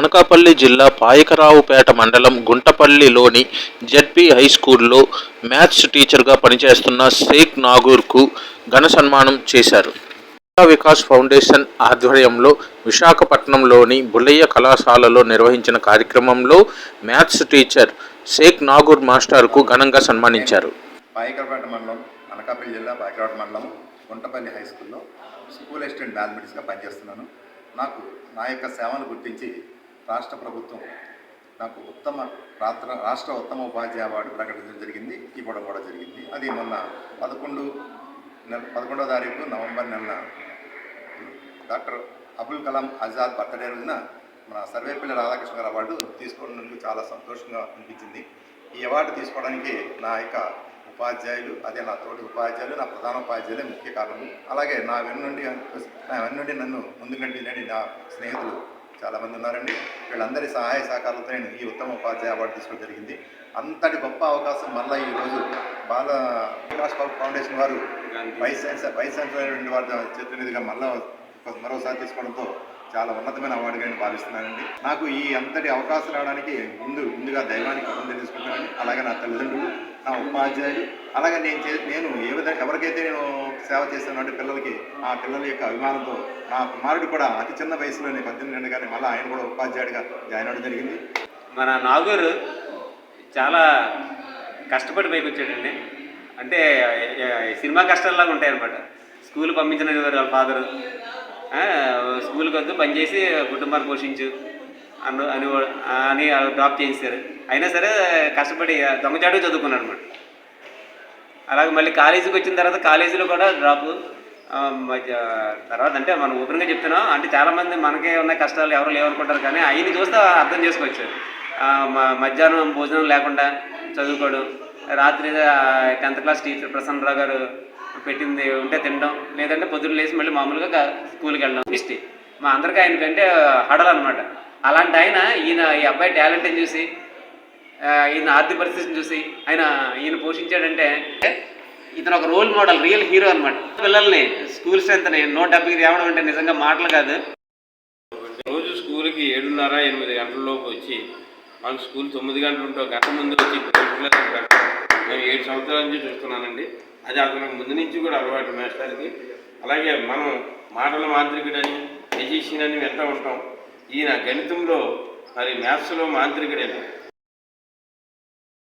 అనకాపల్లి జిల్లా పాయకరావుపేట మండలం గుంటపల్లిలోని ZP హైస్కూల్లో maths టీచర్గా పనిచేస్తున్న షేక్ నాగూర్కు ఘన సన్మానం చేశారు. విద్యా వికాస్ ఫౌండేషన్ ఆధ్వర్యంలో విశాఖపట్నంలోని బుల్లయ్య కళాశాలలో నిర్వహించిన కార్యక్రమంలో మ్యాథ్స్ టీచర్ షేక్ నాగూర్ మాస్టర్కు ఘనంగా సన్మానించారు. పాయకరావుపేట మండలం, అనకాపల్లి జిల్లా పాయకరావుపేట మండలం గుంటపల్లి హైస్కూల్లో స్కూల్ అసిస్టెంట్ మ్యాథమెటిక్స్గా పనిచేస్తున్నాను. నాకు నా యొక్క సేవను గుర్తించి రాష్ట్ర ప్రభుత్వం నాకు రాష్ట్ర ఉత్తమ ఉపాధ్యాయ అవార్డు ప్రకటించడం జరిగింది, ఇవ్వడం కూడా జరిగింది. అది మొన్న 11వ తారీఖు నవంబర్ నెలన డాక్టర్ అబుల్ కలాం ఆజాద్ బర్త్డే రోజున మన సర్వేపల్లి రాధాకృష్ణ గారు అవార్డు తీసుకోవడానికి చాలా సంతోషంగా అనిపించింది. ఈ అవార్డు తీసుకోవడానికి నా యొక్క ఉపాధ్యాయులు, అదే నా తోటి ఉపాధ్యాయులు, నా ప్రధాన ఉపాధ్యాయులే ముఖ్య కారణము. అలాగే నా వెన్నుండి నన్ను ముందుకు నడిపినటువంటి నా స్నేహితులు చాలామంది ఉన్నారండి. వీళ్ళందరి సహాయ సహకారాలతో నేను ఈ ఉత్తమ ఉపాధ్యాయ అవార్డు తీసుకోవడం జరిగింది. అంతటి గొప్ప అవకాశం మళ్ళీ ఈరోజు బాల వికాస్ ఫౌండేషన్ వారు వైస్ ఛాన్సలర్ వారి చేతుల మీదుగా మరోసారి తీసుకోవడంతో చాలా ఉన్నతమైన అవార్డుగా నేను భావిస్తున్నానండి. నాకు ఈ అంతటి అవకాశం రావడానికి ముందుగా దైవానికి కృతజ్ఞతలు తీసుకుంటానండి. అలాగే నా తల్లిదండ్రులు, నా ఉపాధ్యాయులు, అలాగే నేను ఏ విధంగా ఎవరికైతే నేను సేవ చేస్తాను అంటే పిల్లలకి, ఆ పిల్లల యొక్క అభిమానంతో నా కుమారుడు కూడా అతి చిన్న వయసులోనే 18 ఏళ్ళు కానీ మళ్ళీ ఆయన కూడా ఉపాధ్యాయుడిగా జాయిన్ అవ్వడం జరిగింది. మన నాగూరు చాలా కష్టపడి పైకి వచ్చాడండి. అంటే సినిమా కష్టాల్లాగా ఉంటాయి అన్నమాట. స్కూల్ పంపించిన వాళ్ళ ఫాదరు స్కూల్కి వద్దు పనిచేసి కుటుంబాన్ని పోషించు అని డ్రాప్ చేశారు. అయినా సరే కష్టపడి దొంగచాటు చదువుకున్నాడు అనమాట. అలాగే మళ్ళీ కాలేజీకి వచ్చిన తర్వాత కాలేజీలో కూడా డ్రాప్. తర్వాత అంటే మనం ఓపెన్గా చెప్తున్నాం అంటే చాలామంది మనకే ఉన్న కష్టాలు ఎవరు లేవనుకుంటారు, కానీ ఆయన్ని చూస్తే అర్థం చేసుకోవచ్చు. మధ్యాహ్నం భోజనం లేకుండా చదువుకోవడం, రాత్రి 10th క్లాస్ టీచర్ ప్రసన్నరావు గారు పెట్టింది ఉంటే తినడం, లేదంటే పొద్దున్న లేచి మళ్ళీ మామూలుగా స్కూల్కి వెళ్ళడం. ఇష్టి మా అందరికీ ఆయనకంటే హడలు అనమాట. అలాంటి ఈ అబ్బాయి టాలెంట్ని చూసి, ఈయన ఆర్థిక పరిస్థితిని చూసి ఈయన పోషించాడంటే ఇతను ఒక రోల్ మోడల్, రియల్ హీరో అనమాట. పిల్లల్ని స్కూల్ స్ట్రెంత్ని 170 తేవడం అంటే నిజంగా మాటలు కాదు. రోజు స్కూల్కి 7:30-8 గంటలలోపు వచ్చి, మన స్కూల్ 9 గంటలు ఉంటే గంట ముందు వచ్చి మేము 7 సంవత్సరాల నుంచి చూస్తున్నానండి. అది అతనికి ముందు నుంచి కూడా అలవాటు మాస్టర్కి. అలాగే మనం మాటల మాంత్రికుడని, మెజిషియన్ అని వింటూ ఉంటాం. ఈయన గణితంలో మరి మ్యాథ్స్లో మాంత్రికుడని.